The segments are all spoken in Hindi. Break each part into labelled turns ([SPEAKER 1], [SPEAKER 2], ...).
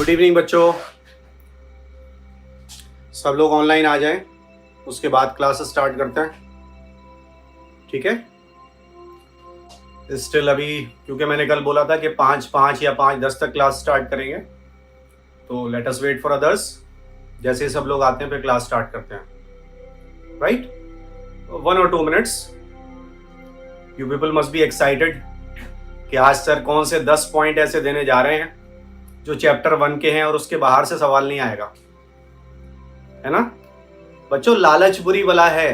[SPEAKER 1] गुड इवनिंग बच्चों, सब लोग ऑनलाइन आ जाएं, उसके बाद क्लास स्टार्ट करते हैं। ठीक है, स्टिल अभी क्योंकि मैंने कल बोला था कि 5:05 या 5:10 तक क्लास स्टार्ट करेंगे, तो let us wait for others. जैसे ही सब लोग आते हैं फिर क्लास स्टार्ट करते हैं, right? 1 or 2 minutes। You people must be excited कि आज सर कौन से 10 पॉइंट ऐसे देने जा रहे हैं जो चैप्टर 1 के हैं और उसके बाहर से सवाल नहीं आएगा, है ना बच्चों? लालच बुरी बला है,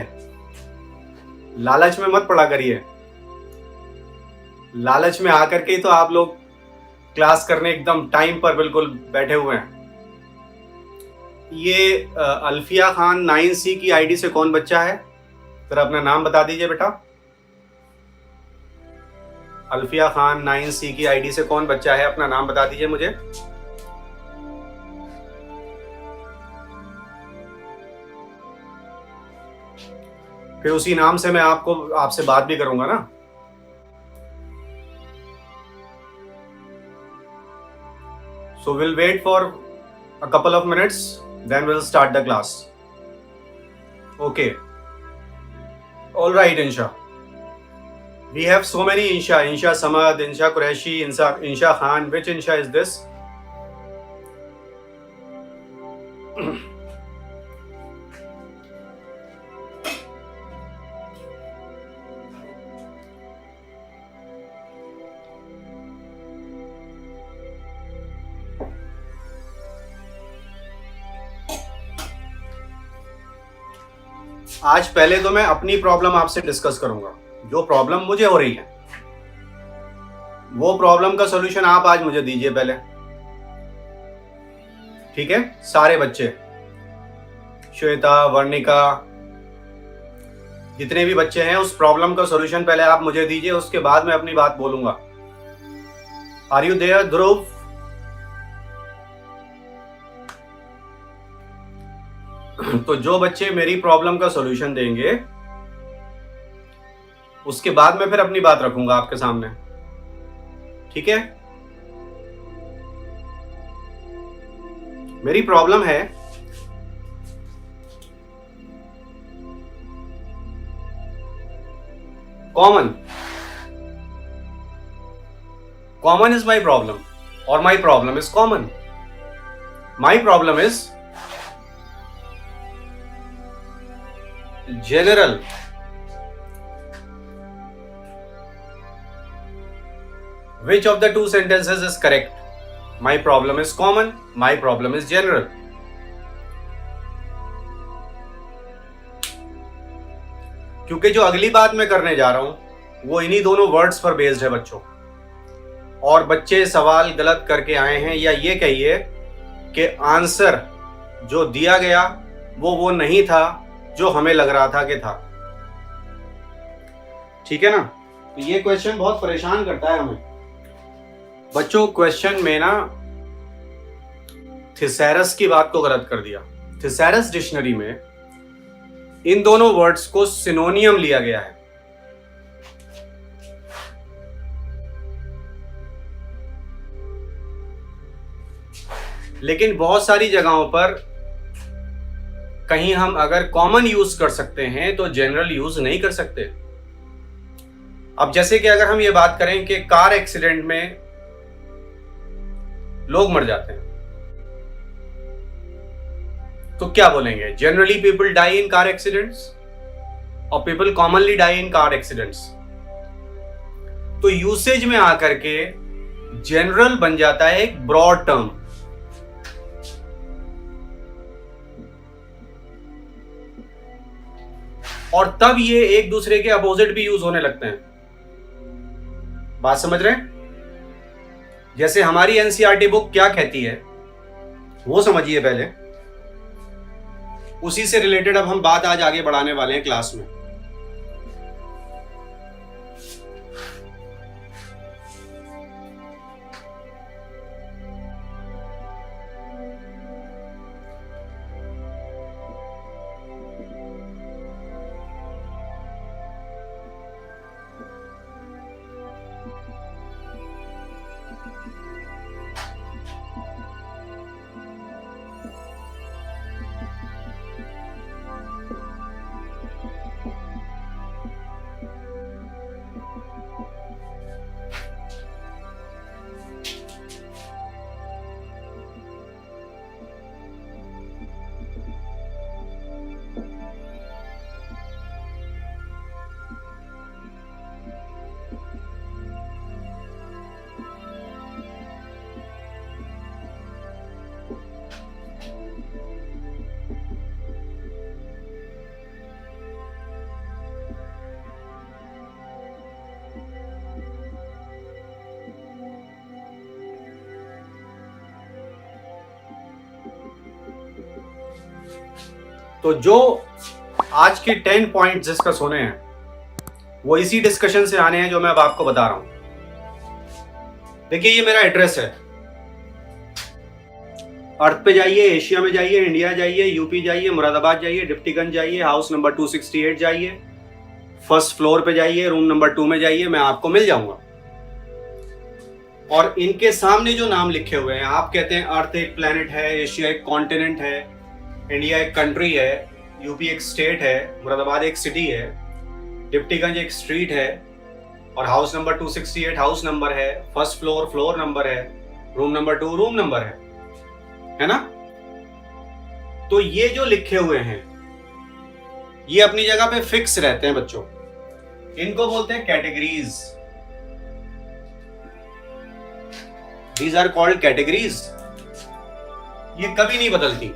[SPEAKER 1] लालच में मत पड़ा करिए। लालच में आकर के ही तो आप लोग क्लास करने एकदम टाइम पर बिल्कुल बैठे हुए हैं। ये अल्फिया खान 9C की आईडी से कौन बच्चा है? जरा अपना नाम बता दीजिए बेटा। अल्फिया खान 9C की आईडी से कौन बच्चा है? अपना नाम बता दीजिए मुझे। फिर उसी नाम से मैं आपसे बात भी करूंगा ना। So we'll wait for a couple of minutes, then we'll start the class. Okay. All right, Insha. We have so many Insha. Insha Samad, Insha Qureshi, Insha Khan. Which Insha is this? आज पहले तो मैं अपनी प्रॉब्लम आपसे डिस्कस करूंगा, जो प्रॉब्लम मुझे हो रही है वो प्रॉब्लम का सॉल्यूशन आप आज मुझे दीजिए पहले। ठीक है, सारे बच्चे, श्वेता, वर्णिका, जितने भी बच्चे हैं, उस प्रॉब्लम का सॉल्यूशन पहले आप मुझे दीजिए, उसके बाद मैं अपनी बात बोलूंगा। आर यू देयर ध्रुव? तो जो बच्चे मेरी प्रॉब्लम का सॉल्यूशन देंगे उसके बाद मैं फिर अपनी बात रखूंगा आपके सामने। ठीक है, मेरी प्रॉब्लम है common. Common is my problem और my problem is common. My problem is general. Which of the two sentences is correct? My problem is common, my problem is general. क्योंकि जो अगली बात मैं करने जा रहा हूं वो इन्हीं दोनों वर्ड्स पर बेस्ड है बच्चों, और बच्चे सवाल गलत करके आए हैं, या ये कहिए कि आंसर जो दिया गया वो नहीं था जो हमें लग रहा था कि था। ठीक है ना? तो ये क्वेश्चन बहुत परेशान करता है हमें बच्चों। क्वेश्चन में ना थिसैरस की बात को गलत कर दिया। थिसैरस डिक्शनरी में इन दोनों वर्ड्स को सिनोनियम लिया गया है। लेकिन बहुत सारी जगहों पर कहीं हम अगर कॉमन यूज कर सकते हैं तो जनरल यूज नहीं कर सकते। अब जैसे कि अगर हम ये बात करें कि कार एक्सीडेंट में लोग मर जाते हैं तो क्या बोलेंगे? Generally people die in car accidents और people commonly die in car accidents. तो यूसेज में आकर के जनरल बन जाता है एक ब्रॉड टर्म। और तब ये एक दूसरे के अपोजिट भी यूज होने लगते हैं। बात समझ रहे हैं? जैसे हमारी एनसीईआरटी बुक क्या कहती है वो समझिए पहले, उसी से रिलेटेड अब हम बात आज आगे बढ़ाने वाले हैं क्लास में। तो जो आज के 10 पॉइंट डिस्कस होने हैं वो इसी डिस्कशन से आने हैं जो मैं अब आपको बता रहा हूं। देखिए, ये मेरा एड्रेस है। अर्थ पे जाइए, एशिया में जाइए, इंडिया जाइए, यूपी जाइए, मुरादाबाद जाइए, डिप्टीगंज जाइए, हाउस नंबर 268 जाइए, फर्स्ट फ्लोर पे जाइए, रूम नंबर 2 में जाइए, मैं आपको मिल जाऊंगा। और इनके सामने जो नाम लिखे हुए हैं, आप कहते हैं अर्थ एक प्लेनेट है, एशिया एक कॉन्टिनेंट है, इंडिया एक कंट्री है, यूपी एक स्टेट है, मुरादाबाद एक सिटी है, डिप्टीगंज एक स्ट्रीट है, और हाउस नंबर 268 हाउस नंबर है, फर्स्ट फ्लोर फ्लोर नंबर है, रूम नंबर 2 रूम नंबर है ना। तो ये जो लिखे हुए हैं ये अपनी जगह पे फिक्स रहते हैं बच्चों। इनको बोलते हैं categories. These are called categories. ये कभी नहीं बदलती,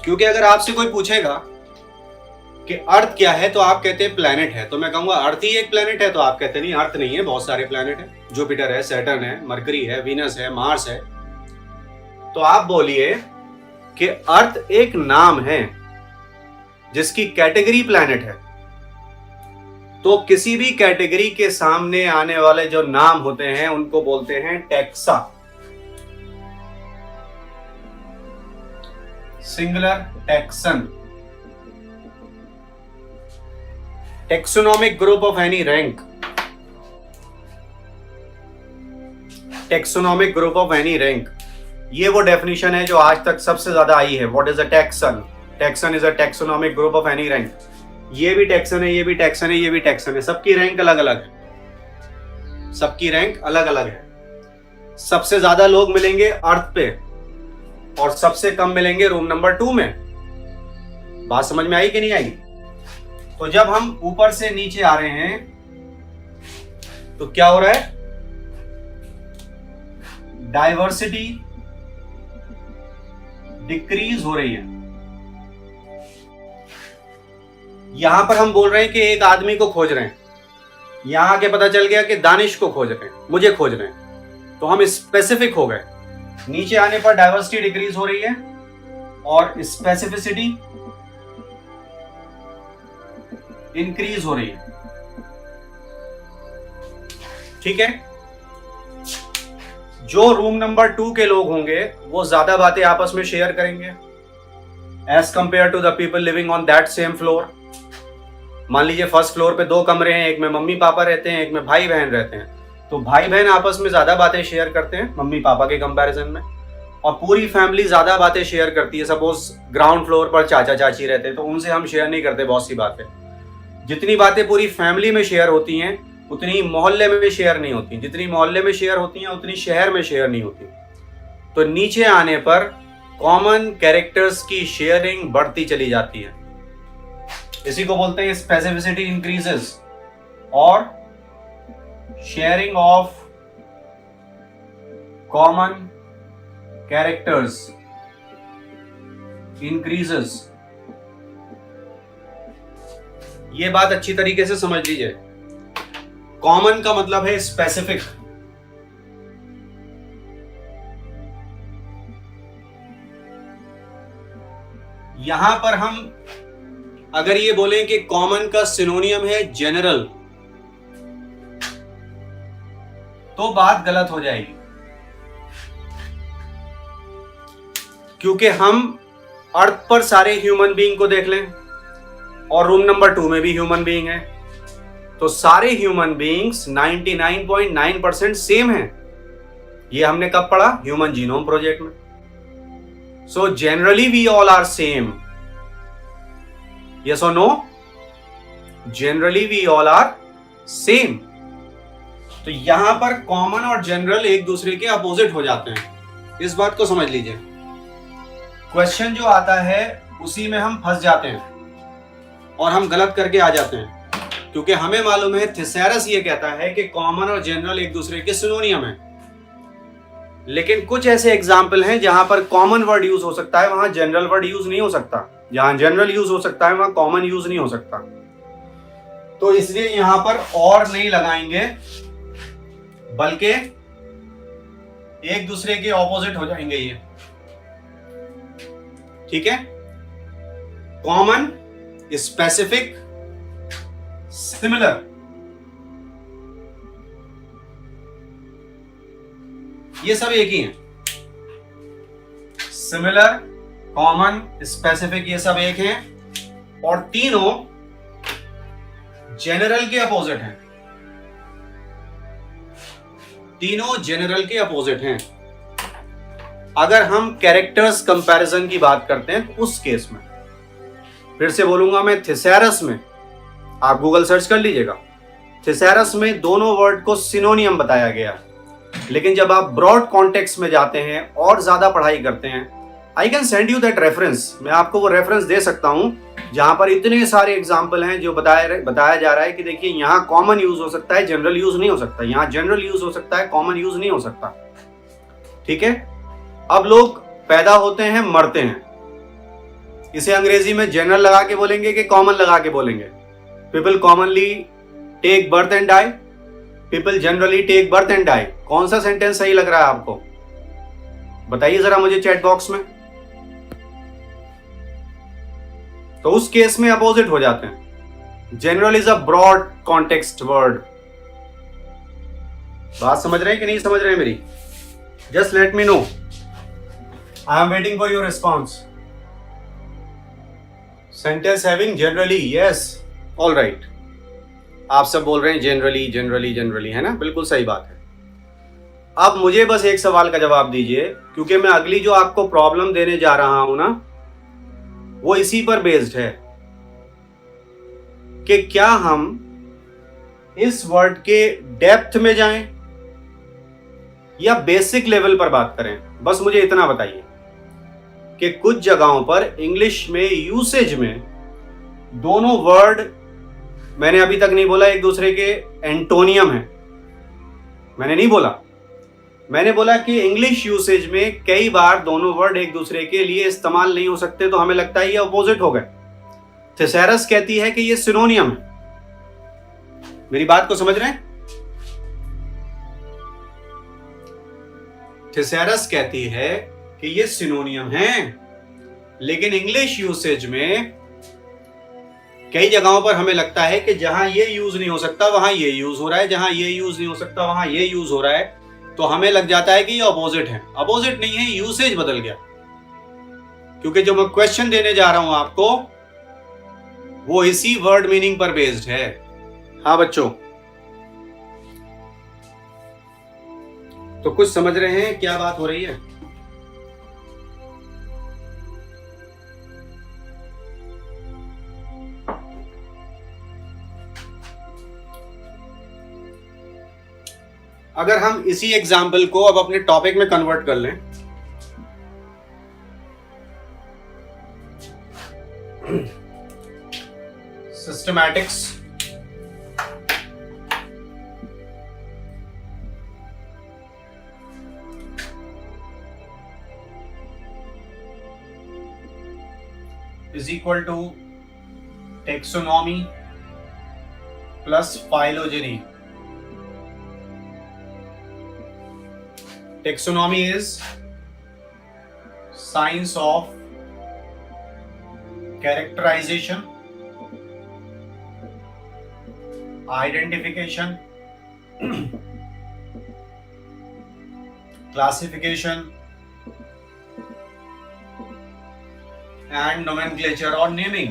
[SPEAKER 1] क्योंकि अगर आपसे कोई पूछेगा कि अर्थ क्या है तो आप कहते हैं प्लैनेट है, तो मैं कहूंगा अर्थ ही एक प्लैनेट है, तो आप कहते नहीं अर्थ नहीं है, बहुत सारे प्लैनेट हैं, जुपिटर है, सैटर्न है, मरकरी है, वीनस है, मार्स है। तो आप बोलिए कि अर्थ एक नाम है जिसकी कैटेगरी प्लैनेट है। तो किसी भी कैटेगरी के सामने आने वाले जो नाम होते हैं उनको बोलते हैं taxa. Singular taxon. Taxonomic group of any rank. Taxonomic group of any rank, ये वो डेफिनेशन है जो आज तक सबसे ज्यादा आई है। What is a taxon? Taxon is a taxonomic group of any rank. ये भी टैक्सन है, ये भी टैक्सन है, ये भी टैक्सन है, सबकी रैंक अलग अलग है, सबकी रैंक अलग अलग है। सबसे ज्यादा लोग मिलेंगे अर्थ पे और सबसे कम मिलेंगे रूम नंबर 2 में। बात समझ में आई कि नहीं आई? तो जब हम ऊपर से नीचे आ रहे हैं तो क्या हो रहा है? डाइवर्सिटी डिक्रीज हो रही है। यहां पर हम बोल रहे हैं कि एक आदमी को खोज रहे हैं, यहां के पता चल गया कि दानिश को खोज रहे हैं, मुझे खोज रहे हैं, तो हम स्पेसिफिक हो गए। नीचे आने पर डाइवर्सिटी डिक्रीज हो रही है और स्पेसिफिसिटी इंक्रीज हो रही है। ठीक है? जो रूम नंबर 2 के लोग होंगे वो ज्यादा बातें आपस में शेयर करेंगे as compared to the people living on that same floor. मान लीजिए फर्स्ट फ्लोर पे 2 कमरे हैं, एक में मम्मी पापा रहते हैं, एक में भाई बहन रहते हैं, तो भाई बहन आपस में ज्यादा बातें शेयर करते हैं मम्मी पापा के कंपैरिजन में, और पूरी फैमिली ज्यादा बातें शेयर करती है। सपोज ग्राउंड फ्लोर पर चाचा चाची रहते हैं तो उनसे हम शेयर नहीं करते बहुत सी बातें। जितनी बातें पूरी फैमिली में शेयर होती हैं उतनी मोहल्ले में शेयर नहीं होती, जितनी मोहल्ले में शेयर होती हैं उतनी शहर में शेयर नहीं होती। तो नीचे आने पर कॉमन कैरेक्टर्स की शेयरिंग बढ़ती चली जाती है। इसी को बोलते हैं स्पेसिफिसिटी इंक्रीजेस और sharing of common characters increases. ये बात अच्छी तरीके से समझ लीजिए। कॉमन का मतलब है स्पेसिफिक। यहां पर हम अगर ये बोलें कि कॉमन का सिनोनियम है जनरल, तो बात गलत हो जाएगी, क्योंकि हम अर्थ पर सारे ह्यूमन बीइंग को देख लें और रूम नंबर 2 में भी ह्यूमन बीइंग है, तो सारे ह्यूमन बीइंग्स 99.9% सेम हैं। ये हमने कब पढ़ा? ह्यूमन जीनोम प्रोजेक्ट में। So generally we all are same. Yes और no? Generally we all are same. तो यहां पर कॉमन और जनरल एक दूसरे के अपोजिट हो जाते हैं, इस बात को समझ लीजिए। क्वेश्चन जो आता है उसी में हम फंस जाते हैं और हम गलत करके आ जाते हैं, क्योंकि हमें मालूम है थिसारस ये कहता है कि कॉमन और जनरल एक दूसरे के सिनोनियम है, लेकिन कुछ ऐसे एग्जाम्पल हैं जहां पर कॉमन वर्ड यूज हो सकता है, वहां जनरल वर्ड यूज नहीं हो सकता। जहां जनरल यूज हो सकता है वहां कॉमन यूज नहीं हो सकता। तो इसलिए यहां पर और नहीं लगाएंगे, बल्कि एक दूसरे के ऑपोजिट हो जाएंगे ये। ठीक है? Common, specific, similar. ये सब एक ही हैं। सिमिलर, कॉमन, स्पेसिफिक, ये सब एक हैं और तीनों जनरल के अपोजिट हैं। तीनों जनरल के अपोजिट हैं। अगर हम कैरेक्टर्स कंपैरिजन की बात करते हैं तो उस केस में, फिर से बोलूंगा मैं, थिसैरस में, आप गूगल सर्च कर लीजिएगा, थिसैरस में दोनों वर्ड को सिनोनियम बताया गया। लेकिन जब आप ब्रॉड कॉन्टेक्स्ट में जाते हैं और ज्यादा पढ़ाई करते हैं, I can send you that reference, मैं आपको वो रेफरेंस दे सकता हूं जहां पर इतने सारे एग्जाम्पल हैं जो बताया जा रहा है कि देखिए यहाँ कॉमन यूज हो सकता है, जनरल यूज नहीं हो सकता, यहाँ जनरल यूज हो सकता है, कॉमन यूज नहीं हो सकता। ठीक है, अब लोग पैदा होते हैं, मरते हैं, इसे अंग्रेजी में जनरल लगा के बोलेंगे कि कॉमन लगा के बोलेंगे। People commonly take birth and die, people generally take birth and die. कौन सा सेंटेंस सही लग रहा है आपको? बताइए जरा मुझे चैट बॉक्स में। तो उस केस में अपोजिट हो जाते हैं। General is a broad context word. बात समझ रहे हैं कि नहीं समझ रहे हैं मेरी? Just let me know, I am waiting for your response. Sentence having generally, yes, all right. आप सब बोल रहे हैं जनरली जनरली जनरली, है ना? बिल्कुल सही बात है। अब मुझे बस एक सवाल का जवाब दीजिए, क्योंकि मैं अगली जो आपको प्रॉब्लम देने जा रहा हूं ना, वो इसी पर बेस्ड है कि क्या हम इस वर्ड के डेप्थ में जाएं या बेसिक लेवल पर बात करें। बस मुझे इतना बताइए कि कुछ जगहों पर इंग्लिश में यूसेज में दोनों वर्ड, मैंने अभी तक नहीं बोला एक दूसरे के एंटोनियम है, मैंने नहीं बोला। मैंने बोला कि इंग्लिश यूसेज में कई बार दोनों वर्ड एक दूसरे के लिए इस्तेमाल नहीं हो सकते, तो हमें लगता है ये अपोजिट हो गए। थिसैरस कहती है कि ये सिनोनियम है। मेरी बात को समझ रहे हैं? थिसैरस कहती है कि ये सिनोनियम है, लेकिन इंग्लिश यूसेज में कई जगहों पर हमें लगता है कि जहां ये यूज नहीं हो सकता वहां ये यूज हो रहा है, जहां ये यूज नहीं हो सकता वहां ये यूज हो रहा है, तो हमें लग जाता है कि ये अपोजिट है। अपोजिट नहीं है, यूसेज बदल गया। क्योंकि जो मैं क्वेश्चन देने जा रहा हूं आपको, वो इसी वर्ड मीनिंग पर बेस्ड है। हाँ बच्चों, तो कुछ समझ रहे हैं क्या बात हो रही है? अगर हम इसी एग्जाम्पल को अब अपने टॉपिक में कन्वर्ट कर लें, systematics, is equal to taxonomy plus phylogeny. Taxonomy is science of characterization, identification, classification and nomenclature or naming.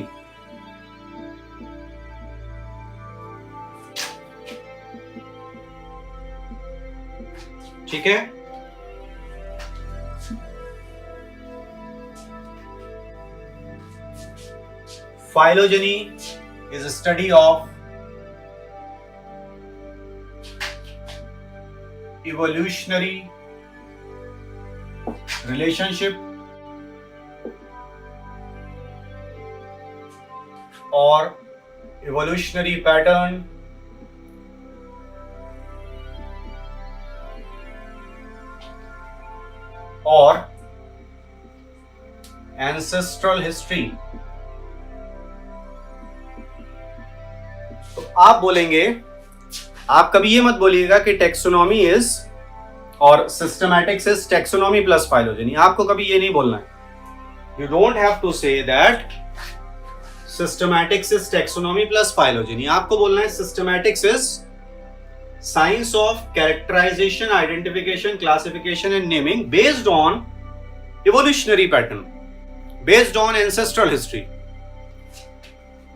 [SPEAKER 1] ठीक है? Phylogeny is a study of evolutionary relationship or evolutionary pattern or ancestral history. तो आप बोलेंगे, आप कभी ये मत बोलिएगा कि टेक्सोनॉमी इज और systematics is taxonomy plus phylogeny. आपको कभी ये नहीं बोलना है। You don't have to say that systematics is taxonomy plus phylogeny. आपको बोलना है systematics is science of characterization, identification, classification and naming based on evolutionary pattern, based on ancestral history.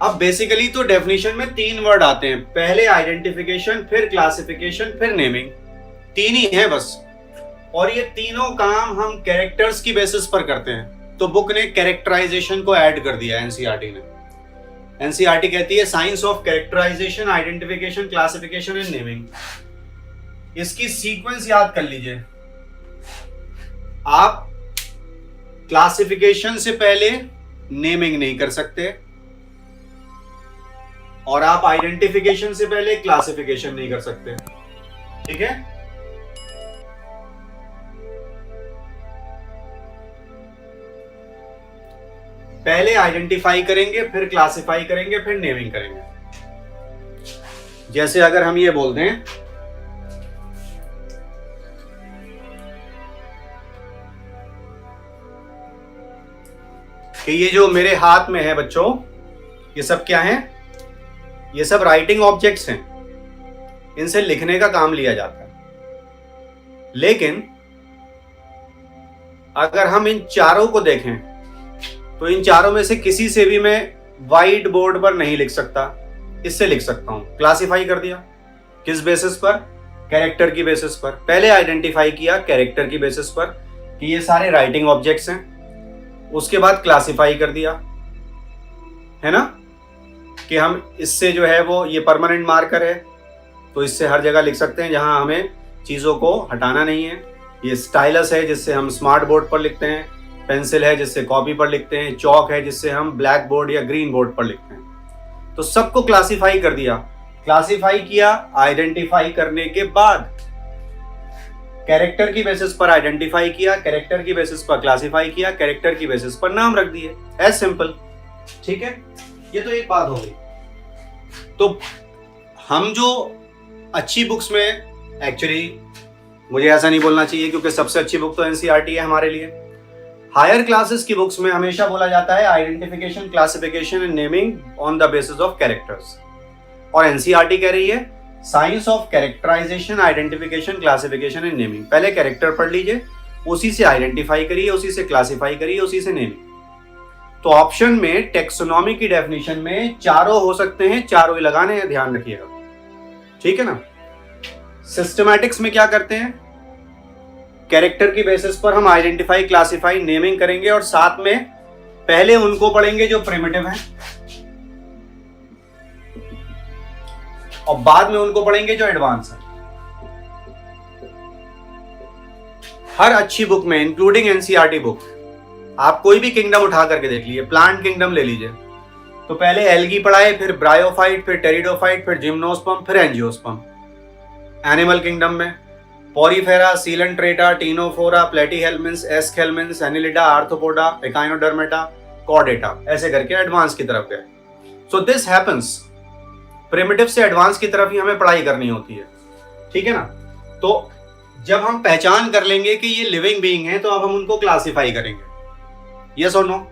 [SPEAKER 1] अब बेसिकली तो डेफिनेशन में 3 वर्ड आते हैं, पहले आइडेंटिफिकेशन, फिर क्लासिफिकेशन, फिर नेमिंग। 3 ही है बस, और ये तीनों काम हम कैरेक्टर्स की बेसिस पर करते हैं। तो बुक ने कैरेक्टराइजेशन को ऐड कर दिया, एनसीईआरटी ने। एनसीईआरटी कहती है science of characterization, identification, classification and naming. इसकी सीक्वेंस याद कर लीजिए। आप क्लासिफिकेशन से पहले नेमिंग नहीं कर सकते, और आप आइडेंटिफिकेशन से पहले क्लासिफिकेशन नहीं कर सकते। ठीक है, पहले आइडेंटिफाई करेंगे, फिर क्लासिफाई करेंगे, फिर नेमिंग करेंगे। जैसे अगर हम ये बोल दें कि ये जो मेरे हाथ में है बच्चों, ये सब क्या है? ये सब राइटिंग ऑब्जेक्ट्स हैं, इनसे लिखने का काम लिया जाता है। लेकिन अगर हम इन चारों को देखें तो इन चारों में से किसी से भी मैं व्हाइट बोर्ड पर नहीं लिख सकता, इससे लिख सकता हूं। क्लासिफाई कर दिया, किस बेसिस पर? कैरेक्टर की बेसिस पर। पहले आइडेंटिफाई किया कैरेक्टर की बेसिस पर कि ये सारे राइटिंग ऑब्जेक्ट्स हैं, उसके बाद क्लासिफाई कर दिया, है ना, कि हम इससे जो है वो ये परमानेंट मार्कर है, तो इससे हर जगह लिख सकते हैं जहां हमें चीज़ों को हटाना नहीं है। ये स्टाइलस है जिससे हम स्मार्ट बोर्ड पर लिखते हैं, पेंसिल है जिससे कॉपी पर लिखते हैं, चौक है जिससे हम ब्लैक बोर्ड या ग्रीन बोर्ड पर लिखते हैं। तो सबको क्लासिफाई कर दिया। क्लासिफाई किया, आइडेंटिफाई करने के बाद कैरेक्टर की बेसिस पर आइडेंटिफाई किया, कैरेक्टर की बेसिस पर क्लासिफाई किया, कैरेक्टर की बेसिस पर नाम रख दिए। As simple. ठीक है, ये तो एक बात हो गई। तो हम जो अच्छी बुक्स में, एक्चुअली मुझे ऐसा नहीं बोलना चाहिए क्योंकि सबसे अच्छी बुक तो एनसीईआरटी है हमारे लिए। हायर क्लासेस की बुक्स में हमेशा बोला जाता है identification, classification and naming on the basis of characters, और एनसीईआरटी कह रही है science of characterization, identification, classification and naming. पहले कैरेक्टर पढ़ लीजिए, उसी से आइडेंटिफाई करिए, उसी से क्लासिफाई करिए, उसी से नेमिंग। तो ऑप्शन में टेक्सोनॉमी की डेफिनेशन में चारों हो सकते हैं, चारों ही लगाने हैं, ध्यान रखिएगा। ठीक है ना। सिस्टमैटिक्स में क्या करते हैं? कैरेक्टर की बेसिस पर हम आइडेंटिफाई, क्लासिफाई, नेमिंग करेंगे, और साथ में पहले उनको पढ़ेंगे जो प्रिमिटिव हैं, और बाद में उनको पढ़ेंगे जो एडवांस है। हर अच्छी बुक में, इंक्लूडिंग एनसीईआरटी बुक, आप कोई भी किंगडम उठा करके देख लीजिए, प्लांट किंगडम ले लीजिए, तो पहले एल्गी पढ़ाए, फिर ब्रायोफाइट, फिर टेरिडोफाइट, फिर जिम्नोस्पर्म, फिर एंजियोस्पर्म। एनिमल किंगडम में porifera, coelenterata, ctenophora, platyhelminthes, aschelminthes, annelida, arthropoda, echinodermata, chordata, ऐसे करके एडवांस की तरफ गए। सो दिस हैपेंस, प्रिमिटिव से एडवांस की तरफ ही हमें पढ़ाई करनी होती है। ठीक है ना। तो जब हम पहचान कर लेंगे कि ये लिविंग बीइंग है, तो अब हम उनको क्लासिफाई करेंगे। यस और नो।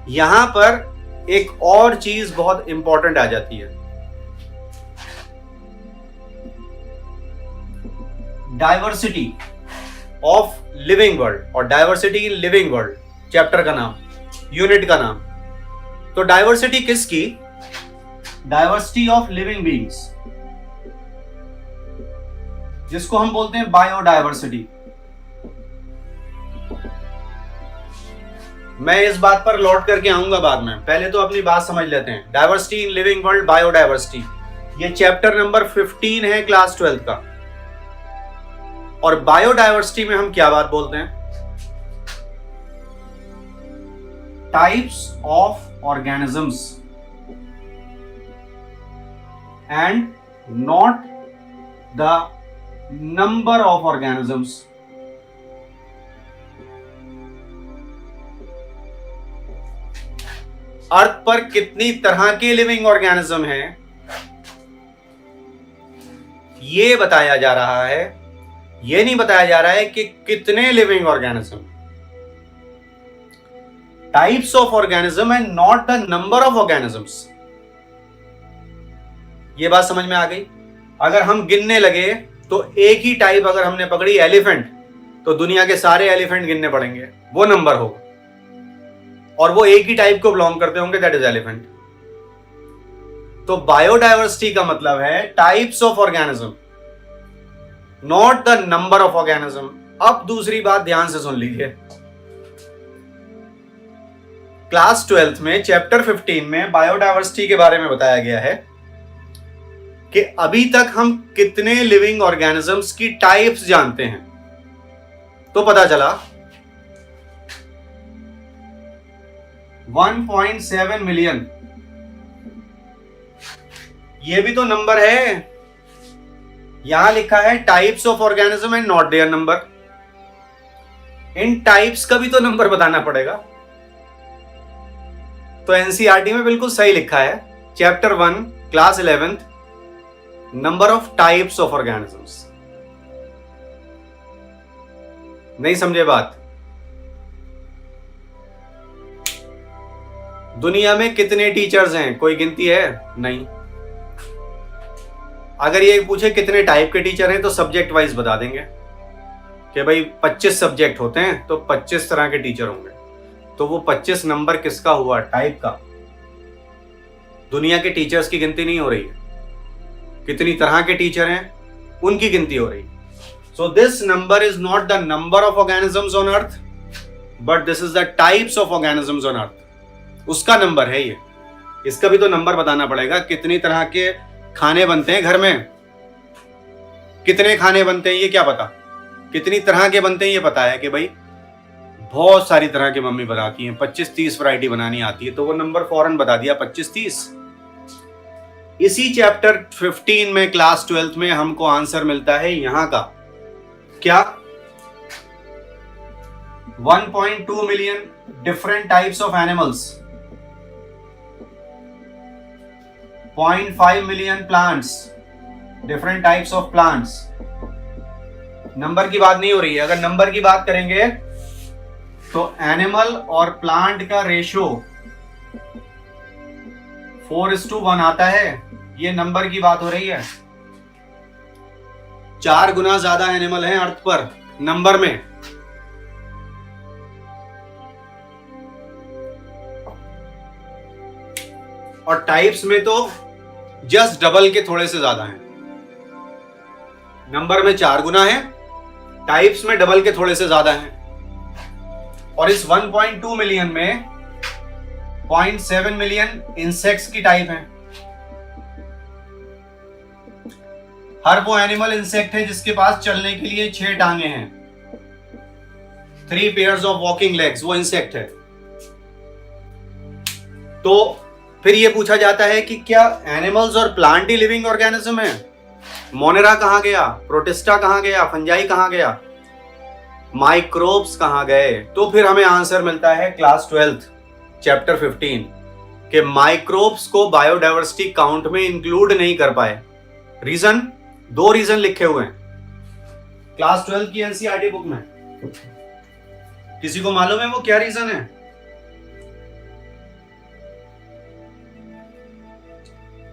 [SPEAKER 1] यहां पर एक और चीज बहुत इंपॉर्टेंट आ जाती है, डाइवर्सिटी ऑफ लिविंग वर्ल्ड, और diversity in living world chapter का नाम, यूनिट का नाम। तो डाइवर्सिटी किसकी? डाइवर्सिटी ऑफ लिविंग बीइंग्स, जिसको हम बोलते हैं बायोडाइवर्सिटी। मैं इस बात पर लौट करके आऊंगा बाद में, पहले तो अपनी बात समझ लेते हैं। Diversity in living world, biodiversity, ये चैप्टर नंबर 15 है क्लास 12 का। और बायोडाइवर्सिटी में हम क्या बात बोलते हैं? Types of organisms and not the number of organisms. Earth पर कितनी तरह के लिविंग ऑर्गेनिज्म हैं, यह बताया जा रहा है। यह नहीं बताया जा रहा है कि कितने living organism. Types of organism and not the number of organisms. ये बात समझ में आ गई? अगर हम गिनने लगे तो एक ही टाइप अगर हमने पकड़ी एलिफेंट, तो दुनिया के सारे एलिफेंट गिनने पड़ेंगे, वो नंबर होगा, और वो एक ही टाइप को बिलोंग करते होंगे, दैट इज एलिफेंट। तो बायोडायवर्सिटी का मतलब है types of organism, not the number of organism. अब दूसरी बात ध्यान से सुन लीजिए, क्लास 12th में चैप्टर 15 में बायोडायवर्सिटी के बारे में बताया गया है कि अभी तक हम कितने लिविंग ऑर्गेनिजम्स की टाइप्स जानते हैं। तो पता चला 1.7 मिलियन। ये भी तो नंबर है, यहां लिखा है types of organism and not their number. इन टाइप्स का भी तो नंबर बताना पड़ेगा। तो एनसीईआरटी में बिल्कुल सही लिखा है, chapter 1 class 11th, number of types of organisms. नहीं समझे बात? दुनिया में कितने टीचर्स हैं, कोई गिनती है? नहीं। अगर ये पूछे कितने टाइप के टीचर हैं, तो सब्जेक्ट वाइज बता देंगे कि भाई 25 सब्जेक्ट होते हैं तो 25 तरह के टीचर होंगे। तो वो 25 नंबर किसका हुआ? टाइप का। दुनिया के टीचर्स की गिनती नहीं हो रही है, कितनी तरह के टीचर हैं उनकी गिनती हो रही है। So this number is not the number of organisms on earth, but this is the types of organisms on earth. उसका नंबर है ये। इसका भी तो नंबर बताना पड़ेगा, कितनी तरह के खाने बनते हैं घर में, कितने खाने बनते हैं ये क्या पता, कितनी तरह के बनते हैं ये पता है कि भाई बहुत सारी तरह की मम्मी बनाती हैं, 25-30 वैरायटी बनानी आती है, तो वो नंबर फौरन बता दिया 25-30। इसी चैप्टर 15 में क्लास 12th में हमको आंसर मिलता है यहां का, क्या? 1.2 million different types of animals, 0.5 million plants, different types of plants. Number की बात नहीं हो रही है। अगर नंबर की बात करेंगे तो एनिमल और प्लांट का रेशियो 4:1 आता है, ये नंबर की बात हो रही है। 4 गुना ज्यादा एनिमल हैं अर्थ पर नंबर में। और टाइप्स में तो जस्ट डबल के थोड़े से ज्यादा हैं। नंबर में 4 गुना है, टाइप्स में डबल के थोड़े से ज्यादा हैं। और इस 1.2 मिलियन में 0.7 मिलियन इंसेक्ट्स की टाइप है। हर वो एनिमल इंसेक्ट है जिसके पास चलने के लिए 6 टांगे हैं, 3 पेयर्स ऑफ वॉकिंग लेग्स, वो इंसेक्ट है। तो फिर ये पूछा जाता है कि क्या एनिमल्स और प्लांट ही लिविंग ऑर्गेनिज्म है? मोनेरा कहां गया, प्रोटिस्टा कहां गया, फंजाई कहां गया, माइक्रोब्स कहां गए? तो फिर हमें आंसर मिलता है क्लास 12th चैप्टर 15 के माइक्रोब्स को बायोडायवर्सिटी काउंट में इंक्लूड नहीं कर पाए। रीजन, 2 रीजन लिखे हुए हैं क्लास 12 की एनसीईआरटी बुक में। किसी को मालूम है वो क्या रीजन है?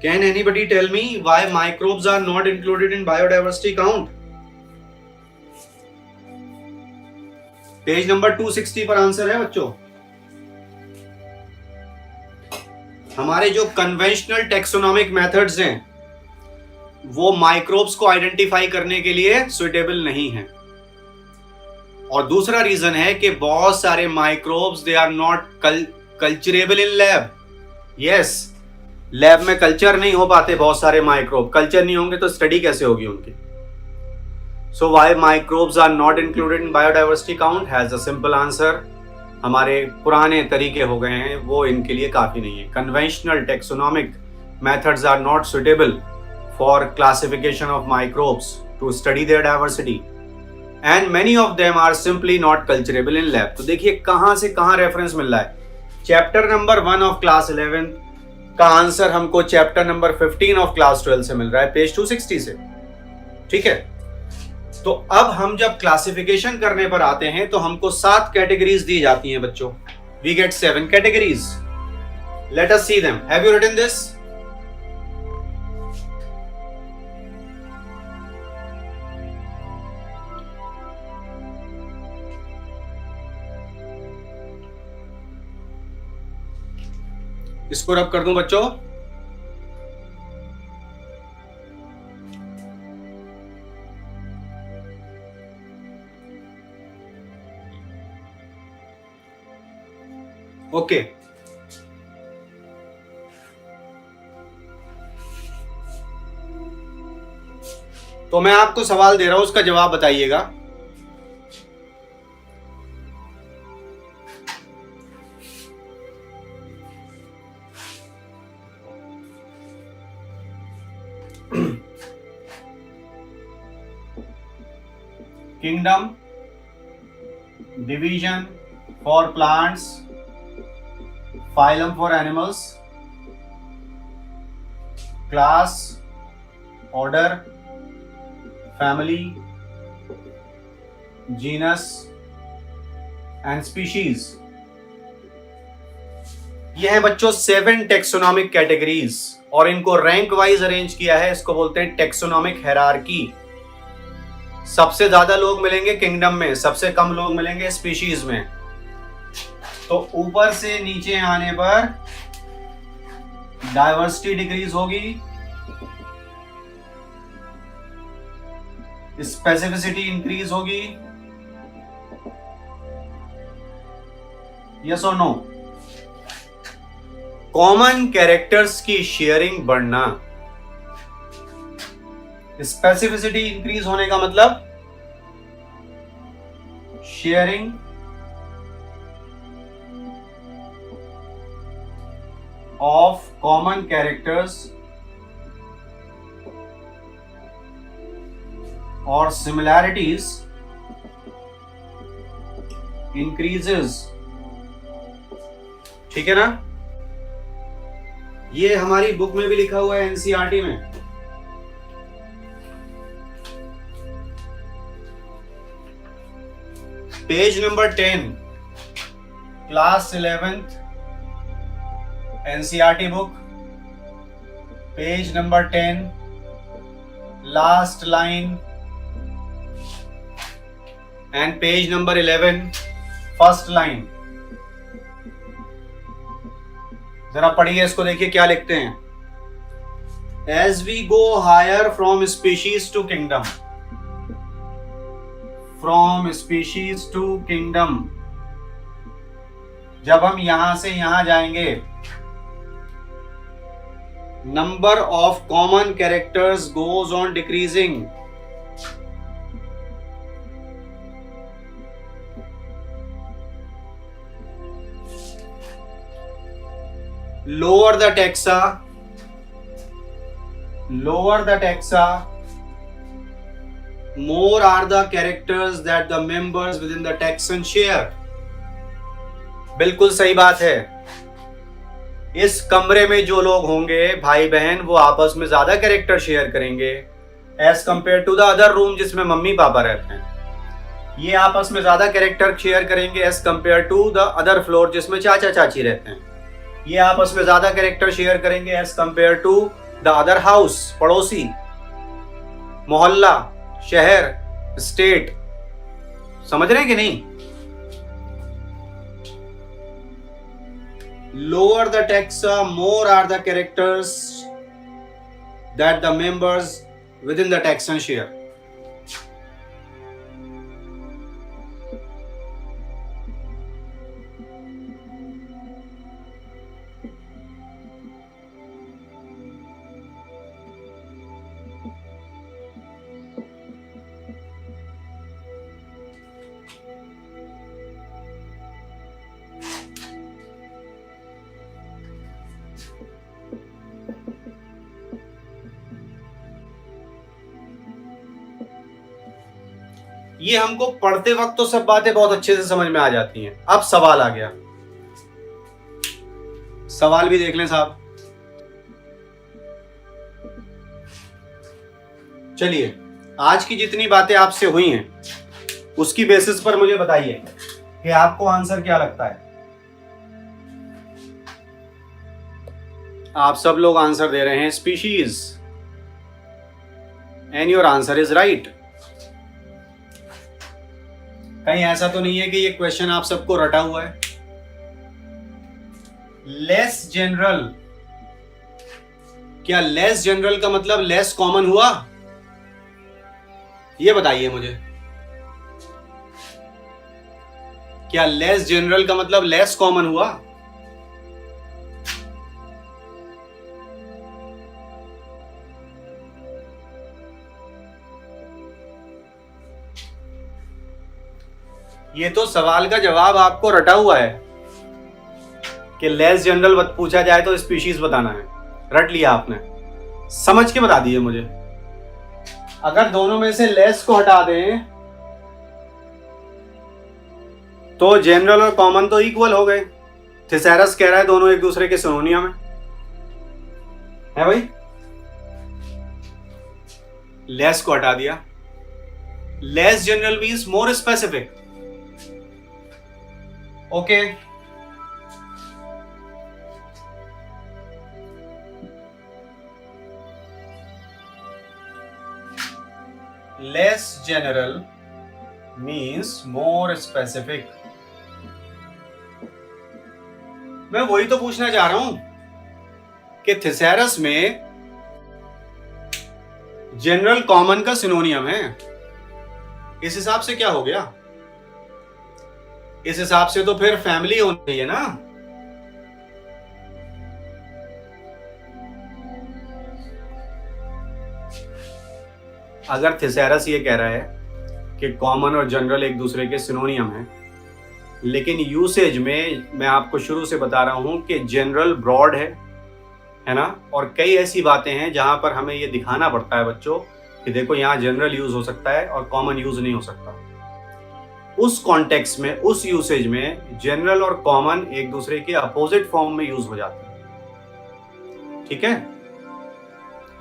[SPEAKER 1] Can anybody tell me why microbes are not included in biodiversity count? Page number 260 पर आंसर है बच्चों। हमारे जो कन्वेंशनल टेक्सोनॉमिक मेथड्स हैं वो माइक्रोब्स को आइडेंटिफाई करने के लिए सुइटेबल नहीं है। और दूसरा रीजन है कि बहुत सारे microbes they are not culturable in lab. Yes, lab में कल्चर नहीं हो पाते बहुत सारे माइक्रोब। कल्चर नहीं होंगे तो स्टडी कैसे होगी उनकी? So why microbes are not included in biodiversity count has a simple answer. हमारे पुराने तरीके हो गए हैं, वो इनके लिए काफी नहीं है। Conventional taxonomic methods are not suitable for classification of microbes to study their diversity and many of them are simply not culturable in lab. तो देखिए कहां से कहां रेफरेंस मिल रहा है। चैप्टर नंबर 1 ऑफ क्लास 11 का आंसर हमको चैप्टर नंबर 15 ऑफ क्लास 12 से मिल रहा है, पेज 260 से। ठीक है, तो अब हम जब क्लासिफिकेशन करने पर आते हैं तो हमको 7 कैटेगरीज दी जाती हैं बच्चों। we get 7 categories. Let us see them. Have you written this? इसको रब कर दूं बच्चों? ओके तो मैं आपको सवाल दे रहा हूं, उसका जवाब बताइएगा। Kingdom, division for plants, phylum for animals, class, order, family, genus and species. ये है बच्चों 7 टेक्सोनॉमिक कैटेगरीज और इनको रैंक वाइज अरेंज किया है। इसको बोलते हैं टेक्सोनॉमिक हायरार्की। सबसे ज्यादा लोग मिलेंगे किंगडम में, सबसे कम लोग मिलेंगे स्पीशीज में। तो ऊपर से नीचे आने पर डाइवर्सिटी डिक्रीज होगी, स्पेसिफिसिटी इंक्रीज होगी। यस और नो? कॉमन कैरेक्टर्स की शेयरिंग बढ़ना। स्पेसिफिसिटी इंक्रीज होने का मतलब शेयरिंग ऑफ कॉमन कैरेक्टर्स और सिमिलैरिटीज इंक्रीजेस। ठीक है ना? ये हमारी बुक में भी लिखा हुआ है, एनसीईआरटी में। Page number 10, class 11th NCERT book, page number 10, last line, and page number 11, first line. जरा पढ़िए इसको, देखिए क्या लिखते हैं। As we go higher from species to kingdom, from species to kingdom, जब हम यहां से यहां जाएंगे, number of common characters goes on decreasing. Lower the taxa, more are the characters that the members within the taxon share. बिल्कुल सही बात है। इस कमरे में जो लोग होंगे भाई बहन, वो आपस में ज्यादा कैरेक्टर शेयर करेंगे as compared to the other room जिसमें मम्मी पापा रहते हैं। ये आपस में ज्यादा कैरेक्टर शेयर करेंगे as compared to the other floor जिसमें चाचा चाची रहते हैं। ये आपस में ज्यादा कैरेक्टर शेयर करेंगे as compared to the other house, पड़ोसी, मोहल्ला, शहर, स्टेट। समझ रहे हैं कि नहीं? Lower the taxa, more are the characters that the members within the taxon share. ये हमको पढ़ते वक्त तो सब बातें बहुत अच्छे से समझ में आ जाती हैं। अब सवाल आ गया, सवाल भी देख लें साहब। चलिए, आज की जितनी बातें आपसे हुई हैं उसकी बेसिस पर मुझे बताइए कि आपको आंसर क्या लगता है। आप सब लोग आंसर दे रहे हैं species, and your answer is right. कहीं ऐसा तो नहीं है कि ये क्वेश्चन आप सबको रटा हुआ है। लेस जनरल, क्या लेस जनरल का मतलब लेस कॉमन हुआ? ये बताइए मुझे, क्या लेस जनरल का मतलब लेस कॉमन हुआ? ये तो सवाल का जवाब आपको रटा हुआ है कि लेस जनरल पूछा जाए तो स्पीशीज बताना है। रट लिया आपने, समझ के बता दिए मुझे। अगर दोनों में से लेस को हटा दें तो जनरल और कॉमन तो इक्वल हो गए। थिसैरस कह रहा है दोनों एक दूसरे के सिनोनियम है भाई। लेस को हटा दिया। Less general means more specific. Okay, less general means more specific. मैं वही तो पूछना चाह रहा हूं कि थिसैरस में जनरल कॉमन का सिनोनियम है। इस हिसाब से क्या हो गया? इस हिसाब से तो फिर फैमिली होनी चाहिए ना। अगर थिसैरस ये कह रहा है कि कॉमन और जनरल एक दूसरे के सिनोनियम है, लेकिन यूसेज में मैं आपको शुरू से बता रहा हूं कि जनरल ब्रॉड है ना, और कई ऐसी बातें हैं जहां पर हमें ये दिखाना पड़ता है बच्चों कि देखो यहां जनरल यूज हो सकता है और कॉमन यूज नहीं हो सकता। उस कॉन्टेक्स्ट में, उस यूसेज में जनरल और कॉमन एक दूसरे के अपोजिट फॉर्म में यूज हो जाते हैं। ठीक है,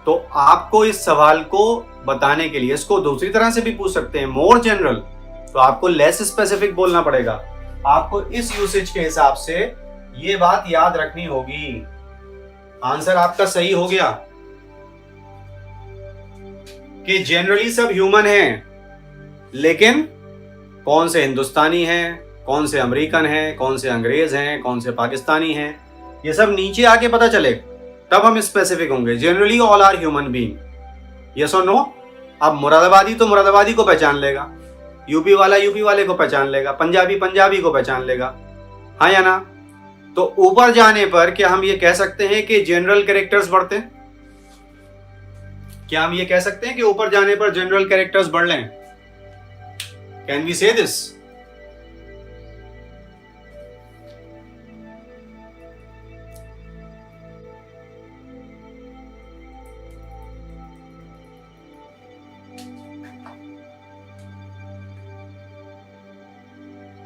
[SPEAKER 1] तो आपको इस सवाल को बताने के लिए इसको दूसरी तरह से भी पूछ सकते हैं, मोर जनरल, तो आपको लेस स्पेसिफिक बोलना पड़ेगा। आपको इस यूसेज के हिसाब से ये बात याद रखनी होगी। आंसर आपका सही हो गया कि जनरली सब ह्यूमन हैं, लेकिन कौन से हिंदुस्तानी हैं, कौन से अमेरिकन हैं, कौन से अंग्रेज हैं, कौन से पाकिस्तानी हैं, ये सब नीचे आके पता चले, तब हम स्पेसिफिक होंगे। Generally all are human being, yes और नो। अब मुरादाबादी तो मुरादाबादी को पहचान लेगा, यूपी वाला यूपी वाले को पहचान लेगा, पंजाबी पंजाबी को पहचान लेगा, हाँ या ना? तो ऊपर जाने पर क्या हम ये कह सकते हैं कि जनरल कैरेक्टर्स बढ़ते हैं? क्या हम ये कह सकते हैं कि ऊपर जाने पर जनरल कैरेक्टर्स बढ़ लें? कैन वी से दिस?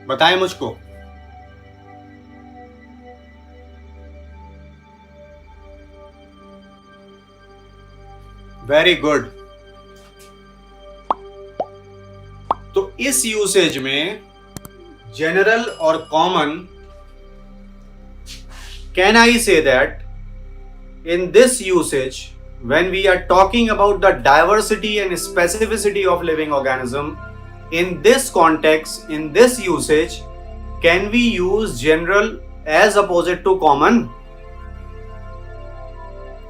[SPEAKER 1] बताएं मुझको। Very good. तो इस यूसेज में जनरल और common, can I say that in this usage when we are talking about the diversity and specificity of living organism, in this context, in this usage, can we use general as opposite to common?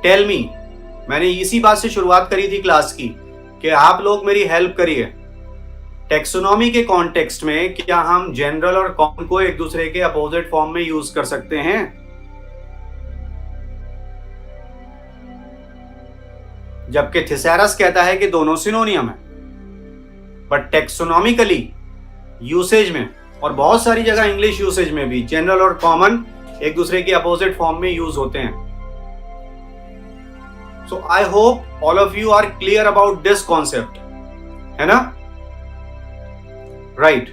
[SPEAKER 1] Tell me. मैंने इसी बात से शुरुआत करी थी क्लास की कि आप लोग मेरी हेल्प करिए। टेक्सोनॉमी के कॉन्टेक्स्ट में क्या हम जनरल और कॉमन को एक दूसरे के अपोजिट फॉर्म में यूज कर सकते हैं? जबकि थिसैरस कहता है कि दोनों सिनोनियम है, बट टेक्सोनॉमिकली यूसेज में और बहुत सारी जगह इंग्लिश यूसेज में भी जनरल और कॉमन एक दूसरे के अपोजिट फॉर्म में यूज होते हैं। So I hope all of you are clear about this concept, है ना? राइट।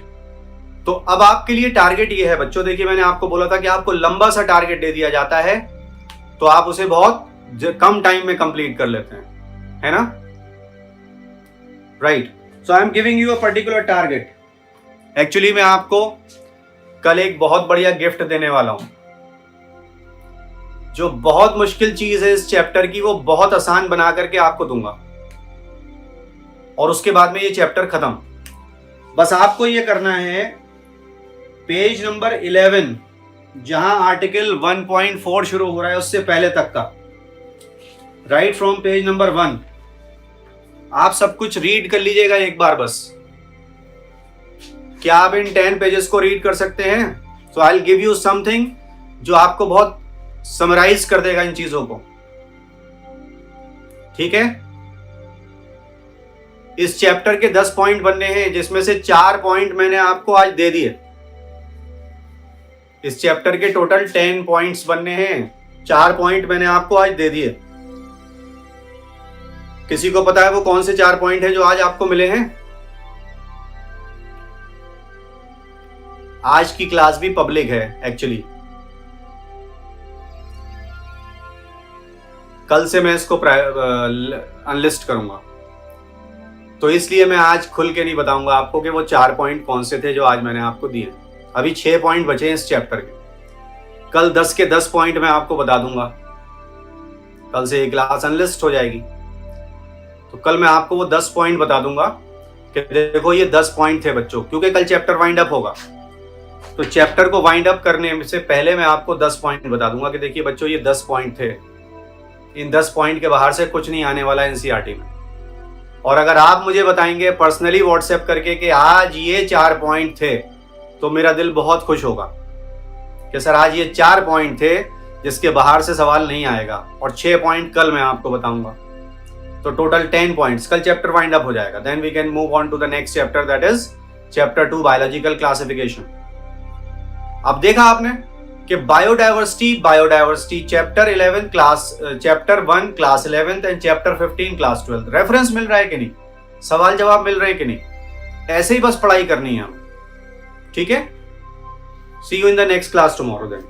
[SPEAKER 1] तो अब आपके लिए टारगेट ये है बच्चों, देखिए मैंने आपको बोला था कि आपको लंबा सा टारगेट दे दिया जाता है तो आप उसे बहुत कम टाइम में कंप्लीट कर लेते हैं, है ना? Right. So I am giving you a particular target. Actually मैं आपको कल एक बहुत बढ़िया गिफ्ट देने वाला हूं। जो बहुत मुश्किल चीज है इस चैप्टर की वो बहुत आसान बना करके आपको दूंगा, और उसके बाद में ये चैप्टर खत्म। बस आपको ये करना है पेज नंबर 11 जहां आर्टिकल 1.4 शुरू हो रहा है उससे पहले तक का, राइट फ्रॉम पेज नंबर 1 आप सब कुछ रीड कर लीजिएगा एक बार बस। क्या आप इन 10 पेजेस को रीड कर सकते हैं? So I will give you something जो आपको बहुत समराइज कर देगा इन चीजों को, ठीक है? इस चैप्टर के 10 पॉइंट बनने हैं जिसमें से 4 पॉइंट मैंने आपको आज दे दिए। इस चैप्टर के टोटल 10 पॉइंट्स बनने हैं, 4 पॉइंट मैंने आपको आज दे दिए। किसी को पता है वो कौन से 4 पॉइंट है जो आज आपको मिले हैं? आज की क्लास भी पब्लिक है एक्चुअली, कल से मैं इसको अनलिस्ट करूंगा, तो इसलिए मैं आज खुल के नहीं बताऊंगा आपको कि वो 4 पॉइंट कौन से थे जो आज मैंने आपको दिए। अभी 6 पॉइंट बचे हैं इस चैप्टर के। कल 10 के 10 पॉइंट मैं आपको बता दूंगा, कल से ये क्लास अनलिस्ट हो जाएगी, तो कल मैं आपको वो 10 पॉइंट बता दूंगा कि देखो ये 10 पॉइंट थे बच्चों, क्योंकि कल चैप्टर वाइंड अप होगा। तो चैप्टर को वाइंड अप करने से पहले मैं आपको 10 पॉइंट बता दूंगा कि देखिए बच्चों ये 10 पॉइंट थे, इन 10 पॉइंट के बाहर से कुछ नहीं आने वाला एनसीईआरटी में। और अगर आप मुझे बताएंगे पर्सनली व्हाट्सएप करके कि आज ये 4 पॉइंट थे, तो मेरा दिल बहुत खुश होगा कि सर आज ये 4 पॉइंट थे जिसके बाहर से सवाल नहीं आएगा, और 6 पॉइंट कल मैं आपको बताऊंगा। तो टोटल 10 पॉइंट्स, कल चैप्टर वाइंड अप हो जाएगा। Then we can move on to the next chapter, that is chapter 2 biological classification. अब देखा आपने कि biodiversity chapter 11 class, chapter 1 class 11 and chapter 15 class 12। Reference मिल रहा है कि नहीं, सवाल जवाब मिल रहे हैं कि नहीं? ऐसे ही बस पढ़ाई करनी है, ठीक है? See you in the next class tomorrow then.